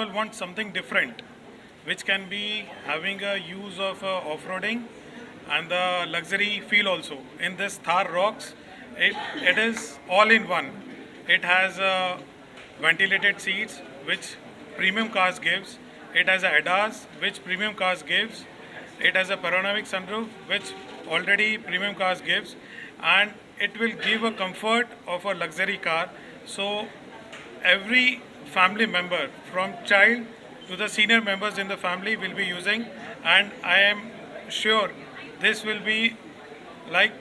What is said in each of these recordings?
people want something different, which can be having a use of off-roading and the luxury feel also. In this Thar Rocks, it is all in one. It has ventilated seats, which premium cars gives. It has a ADAS, which premium cars gives. It has a panoramic sunroof, which already premium cars gives, and it will give a comfort of a luxury car. So every family member, from child to the senior members in the family, will be using, and I am sure this will be like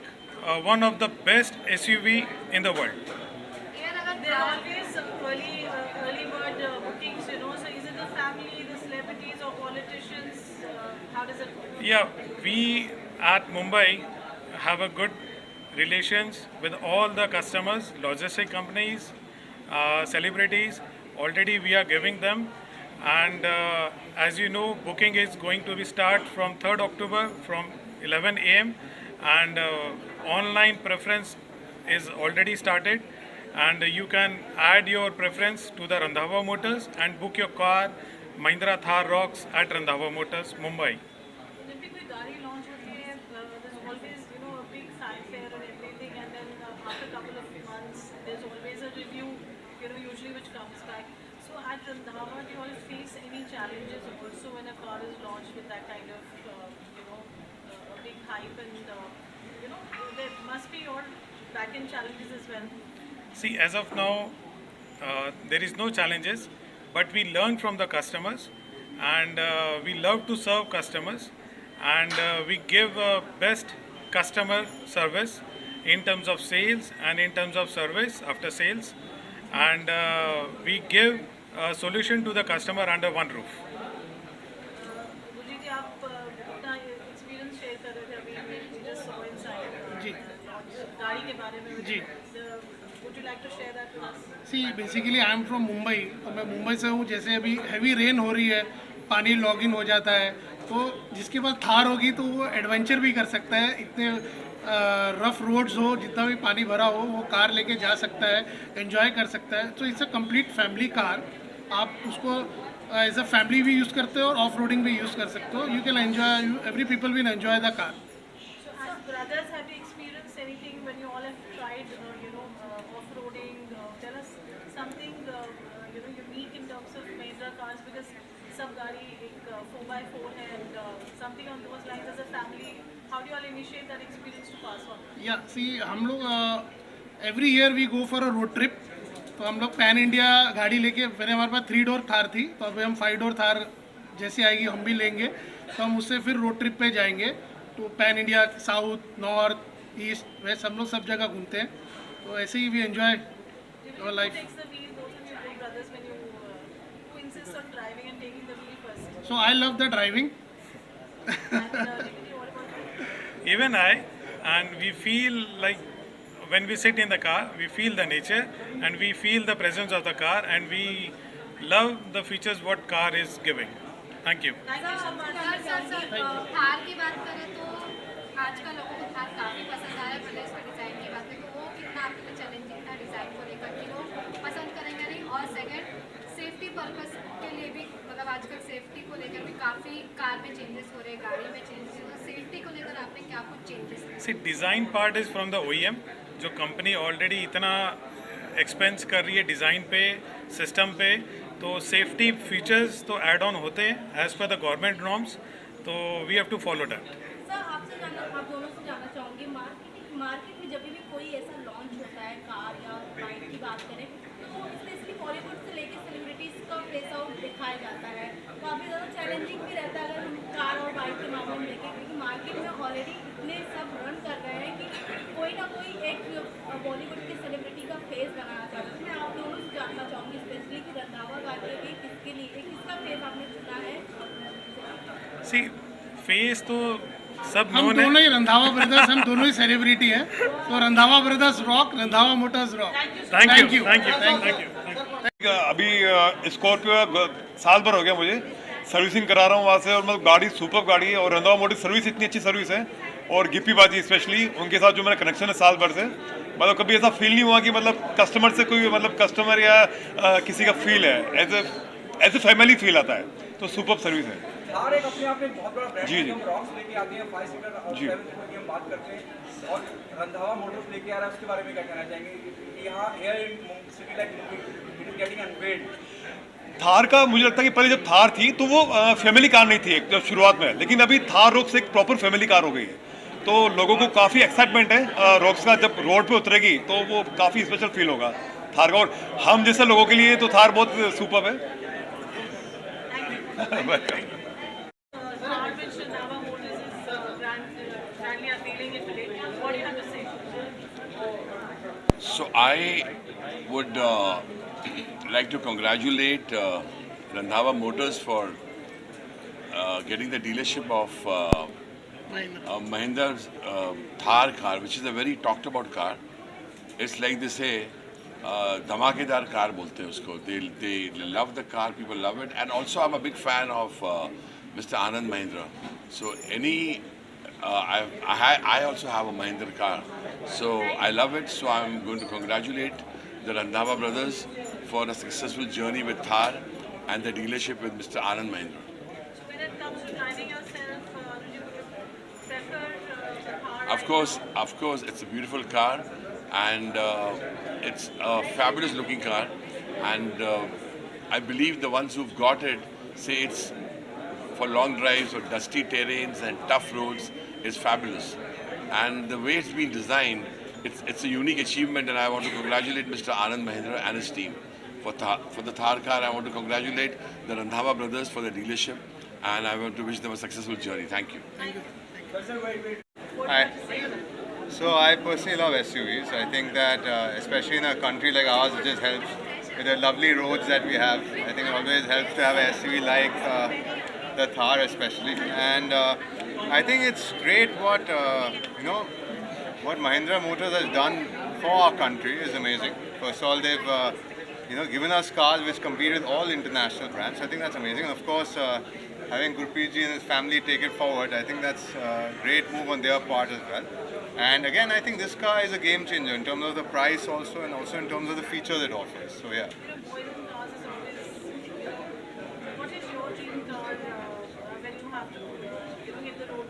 one of the best SUV in the world. Even अगर There are always early bird bookings, So is it the family, the celebrities, or politicians? How does it work? Yeah, we at Mumbai have a good relations with all the customers, logistic companies, celebrities. Already we are giving them, and as you know, booking is going to be start from 3rd October from 11 a.m. and online preference is already started, and you can add your preference to the Randhawa Motors and book your car Mahindra Thar Rocks at Randhawa Motors, Mumbai. जब भी कोई गाड़ी launch होती है, there's always a big fanfare and everything, and then after a couple of months, there's always a review, usually which comes back. So at Randhawa, do you all face any challenges also when a car is launched with that kind of, a big hype, and there must be your back-end challenges as well. See, as of now, there is no challenges, but we learn from the customers, and we love to serve customers, and we give best customer service in terms of sales and in terms of service after sales, and we give a solution to the customer under one roof. Gurjeet जी, आप अपना experience share कर रहे थे अभी, we just saw inside जी गाड़ी के बारे में. जी Would you like to share that with us? See basically I am from Mumbai, तो मैं मुंबई से हूँ. जैसे अभी हैवी रेन हो रही है, पानी लॉगिन हो जाता है, तो जिसके पास थार होगी तो वो एडवेंचर भी कर सकता है. इतने रफ रोड्स हो, जितना भी पानी भरा हो, वो कार लेके जा सकता है, एंजॉय कर सकता है. तो it's a complete family car. आप उसको एज अ फैमिली भी यूज़ करते हो और ऑफ रोडिंग भी यूज़ कर सकते हो. You can enjoy, every people will enjoy the car. So as brothers, have you experienced anything when you all have tried, off-roading? Tell us something, unique in terms of Mahindra cars, because सब गाड़ी एक 4x4 है, and something on those lines as a family. How do you all initiate that experience to pass on? या see हम लोग every year we go for a road trip. तो हम लोग पैन इंडिया गाड़ी लेके, पहले हमारे पास 3 डोर थार थी, तो अभी हम 5 डोर थार जैसी आएगी हम भी लेंगे. तो हम उससे फिर रोड ट्रिप पे जाएंगे. तो pan India, south, north, east, west, हम लोग सब जगह घूमते हैं. तो ऐसे ही we enjoy Who life. takes the wheel, both of you big brothers, when you who insists on driving and taking the wheel first? So I love the driving. And Nikki, what about you? Even I, and we feel like when we sit in the car, we feel the nature and we feel the presence of the car, and we love the features what car is giving. Thank you. Thank you so much. Thar की बात करें तो आजकल लोगों को थार काफ़ी पसंद आ रहा है. पहले इसका डिज़ाइन की बात करें तो वो कितना आपके लिए चैलेंजिंग था डिज़ाइन को लेकर कि लोग पसंद करेंगे नहीं. और सेकंड, सेफ्टी पर्पस के लिए भी, मतलब आजकल सेफ्टी को लेकर भी काफ़ी कार में चेंजेस हो रहे हैं, गाड़ी में चेंजेस हो रहे हैं. सेफ्टी को लेकर आपने क्या कुछ चेंजेस किए? See, design part is from the OEM. जो कंपनी ऑलरेडी इतना एक्सपेंस कर रही है डिज़ाइन पे, सिस्टम पे, तो सेफ्टी फीचर्स तो ऐड ऑन होते हैं as per the government norms. तो we have to follow that. Sir आपसे जानना, आप दोनों से जानना चाहूँगी, मार्केट में जब भी कोई ऐसा लॉन्च होता है कार या बाइक की बात करें, तो स्पेशली बॉलीवुड से लेकर सेलिब्रिटीज़ का फेस आउट दिखाया जाता है. काफ़ी ज़्यादा चैलेंजिंग भी रहता है अगर हम कार और बाइक के मामले में देखें, क्योंकि मार्केट में ऑलरेडी इतने सब रन कर रहे हैं कि कोई ना कोई एक बॉलीवुड के सेलिब्रिटी का फेस बनाना चाहता है. मैं आप दोनों से जानना चाहूँगी स्पेशली कि रंधावा गाड़ी के किसके लिए, किसका फेस आपने चुना है? सी, फेस तो सब हम नोन दोनों है. ही रंधावा ब्रदर्स, हम दोनों ही सेलिब्रिटी हैं. तो Randhawa brothers rock, Randhawa Motors rock. Thank you, thank you, thank you. अभी स्कॉर्पियो साल भर हो गया मुझे, सर्विसिंग करा रहा हूँ वहाँ से, और मतलब गाड़ी सुपर गाड़ी है. और रंधावा मोटर सर्विस इतनी अच्छी सर्विस है, और गिप्पी बाजी स्पेशली उनके साथ जो मेरा कनेक्शन है साल भर से, मतलब कभी ऐसा फील नहीं हुआ कि मतलब कस्टमर से कोई, मतलब कस्टमर या किसी का फील है. एज ए फैमिली फील आता है, तो सुपर सर्विस है। थार एक अपने आप में बहुत बड़ा ब्रांड जी, है। जी। हम रॉक्स लेके आते हैं 5 सीटर और जी। 7 सीटर की हम बात करते हैं, और रंधावा मोटर्स लेके आ रहा है, उसके बारे में क्या कहना चाहेंगे कि यहाँ here in city like it is getting unveiled. Thar का मुझे लगता है कि पहले जब थार थी तो वो फैमिली कार नहीं थी जब शुरुआत में, लेकिन अभी थार रॉक्स एक प्रॉपर फैमिली कार हो गई है, तो लोगों को काफ़ी एक्साइटमेंट है रॉक्स का। जब रोड पे उतरेगी तो वो काफ़ी स्पेशल फील होगा थार का, और हम जैसे लोगों के लिए तो थार बहुत सुपर है। Thar which Randhava Motors is grandly unveiling it today. What do you have to say? So I would like to congratulate Randhava Motors for getting the dealership of Mahindra's Thar car, which is a very talked about car. It's like they say, धमाकेदार car बोलते हैं उसको. They love the car, people love it, and also I'm a big fan of Mr. Anand Mahindra. So I also have a Mahindra car, so I love it. So I'm going to congratulate the Randhava brothers for a successful journey with Thar and the dealership with Mr. Anand Mahindra. So when it comes to driving yourself, would you prefer the Thar? Of course, it's a beautiful car, and it's a fabulous looking car, and I believe the ones who've got it say it's for long drives or dusty terrains and tough roads is fabulous. And the way it's been designed, it's a unique achievement, and I want to congratulate Mr. Anand Mahindra and his team. For the Thar car, I want to congratulate the Randhava brothers for the dealership, and I want to wish them a successful journey. Thank you. Hi. So I personally love SUVs. I think that especially in a country like ours, it just helps with the lovely roads that we have. I think it always helps to have an SUV like the Thar especially. And I think it's great what what Mahindra Motors has done for our country is amazing. First of all, they've given us cars which compete with all international brands. I think that's amazing. And of course, having Gurpreet ji and his family take it forward, I think that's a great move on their part as well. And again, I think this car is a game changer in terms of the price also, and also in terms of the features it offers. So yeah. Boys and cars is always. What is your dream car when you have to hit the road?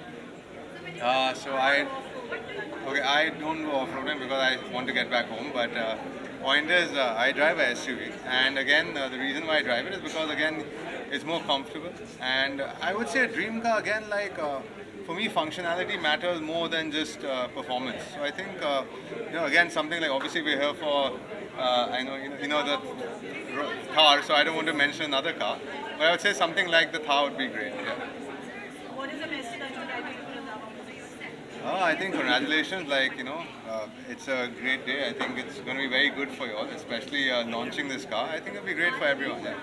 So I don't go off-roading because I want to get back home. But point is, I drive a SUV, and again, the reason why I drive it is because again, it's more comfortable. And I would say a dream car again, like for me, functionality matters more than just performance. So I think again, something like obviously we're here for I know the Thar, so I don't want to mention another car, but I would say something like the Thar would be great. Yeah. What is the message that you would like to give to Randhava Motors? I think congratulations, it's a great day. I think it's going to be very good for you all, especially launching this car. I think it'll be great for everyone. Yeah.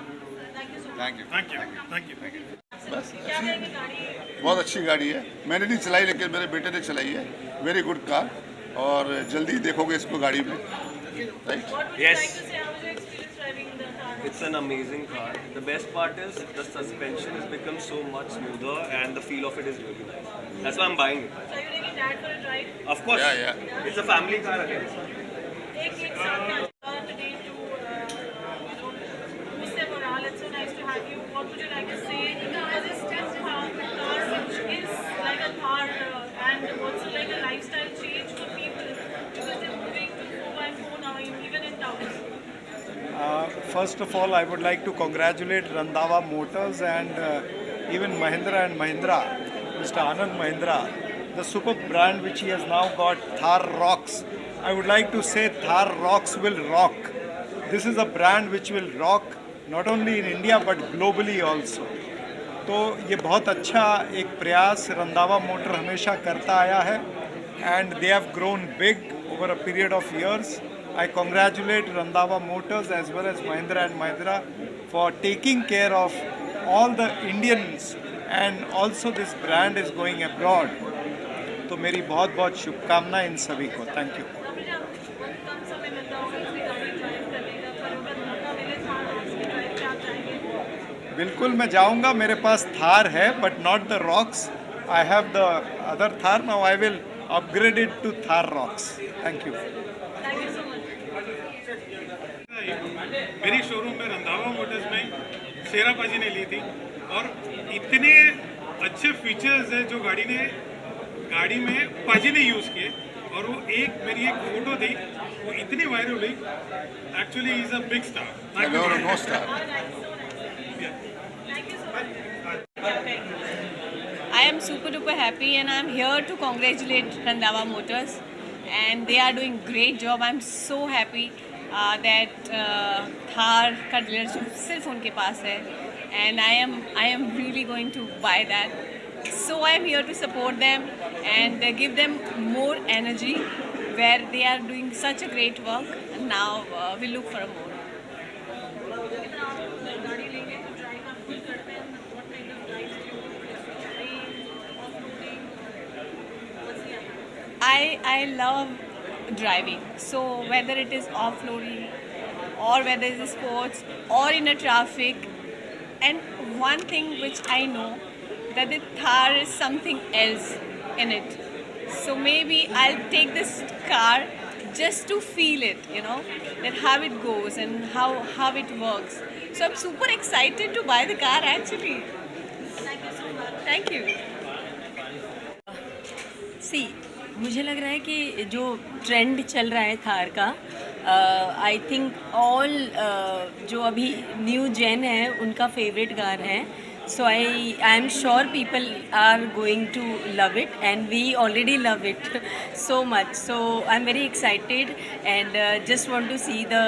Thank you so much. Thank you. Thank you. Thank you. क्या कहेंगे गाड़ी? बहुत अच्छी गाड़ी है, मैंने नहीं चलाई लेकिन मेरे बेटे ने चलाई है। वेरी गुड कार, और जल्दी देखोगे इसको गाड़ी में, right? What would you like to say? How was your experience driving the car? It's an amazing car. The best part is the suspension has become so much smoother and the feel of it is really nice. That's why I'm buying it. So are you taking dad for a drive? Of course, Yeah. it's a family car again. एक साथ क्या today to boost their morale. It's so nice to have you. What would you like to say? Because it's just a car which is like a Thar and also like a lifestyle change for people because they're moving to 4x4 now, even in towns. First of all, I would like to congratulate Randhava Motors and even Mahindra and Mahindra, Mr. Anand Mahindra, the super brand which he has now got, Thar Rocks. I would like to say Thar Rocks will rock. This is a brand which will rock not only in India but globally also. तो ये बहुत अच्छा एक प्रयास Randhawa motor हमेशा करता आया है, and they have grown big over a period of years. I congratulate Randhava Motors as well as Mahindra and Mahindra for taking care of all the Indians, and also this brand is going abroad. तो मेरी बहुत बहुत शुभकामनाएं इन सभी को. Thank you. कम समय मिलता होगा इसकी गाड़ी ड्राइव करने का, पर अगर मौका मिले थार रॉक्स की ड्राइव पे आप जाएंगे? बिल्कुल मैं जाऊंगा. मेरे पास थार है but not the rocks. I have the other Thar. Now I will upgrade it to Thar Rocks. Thank you. Thank you so much. मेरी शोरूम में रंधावा मोटर्स में शेरा पाजी ने ली थी, और इतने अच्छे फीचर्स है जो गाड़ी में पाजी ने यूज़ किए, और वो मेरी एक फोटो थी, वो इतनी वायरल हुई. Actually is a big star. No star. I am super duper happy and I am here to congratulate Randhawa Motors, and they are doing great job. I am so happy that Thar का dealership सिर्फ उनके पास है, and I am really going to buy that. So I am here to support them and give them more energy where they are doing such a great work. And now we look for more. I love driving. So whether it is off-roading or whether it is sports or in a traffic, and one thing which I know that the Thar is something else in it. So maybe I'll take this car just to feel it, that how it goes and how it works. So I'm super excited to buy the car actually. Thank you so much. Thank you. See, मुझे लग रहा है कि जो trend चल रहा है थार का, आई थिंक ऑल जो अभी न्यू जेन है उनका फेवरेट कार है. So I am sure people are going to love it and we already love it so much. So I'm very excited and just want to see the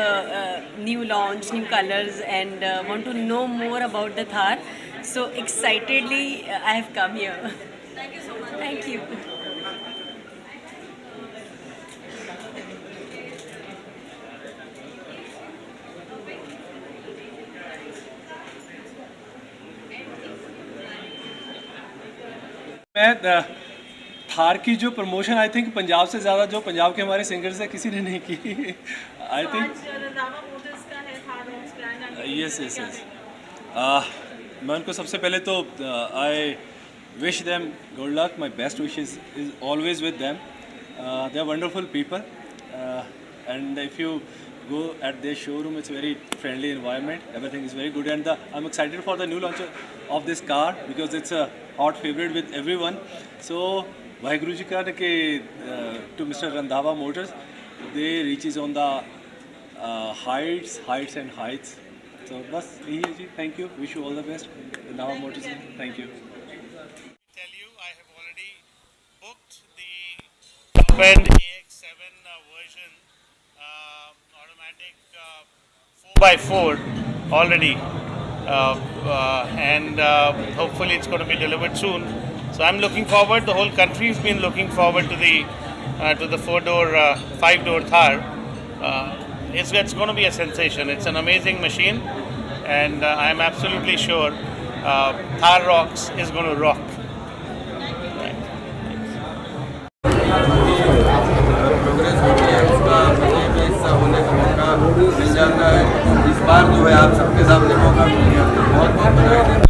new launch, new colors, and want to know more about the Thar. So excitedly I have come here. Thank you so much. Thank you. मैं थार की जो promotion I think Punjab से ज़्यादा जो पंजाब के हमारे singers हैं किसी ने नहीं की. I think yes yes yes. मैं उनको सबसे पहले तो I wish them good luck. My best wishes is always with them. They are wonderful people and if you go at their showroom, it's very friendly environment, everything is very good, and I'm excited for the new launch of this car because it's a hot favorite with everyone. So Vaheguru Ji ka ke to Mr. Randhawa Motors, they reaches on the heights and heights. So bas yahi hai ji. Thank you, wish you all the best. Randhawa Motors, thank you. Tell you, I have already booked the top-end AX7 version, automatic 4x4 already, and hopefully it's going to be delivered soon. So I'm looking forward. The whole country's been looking forward to the 4-door, 5-door Thar. It's going to be a sensation. It's an amazing machine, and I'm absolutely sure Thar Rocks is going to rock. मिल जाता है. इस बार जो है आप सबके सामने मौका मिल गया, बहुत बहुत बधाई.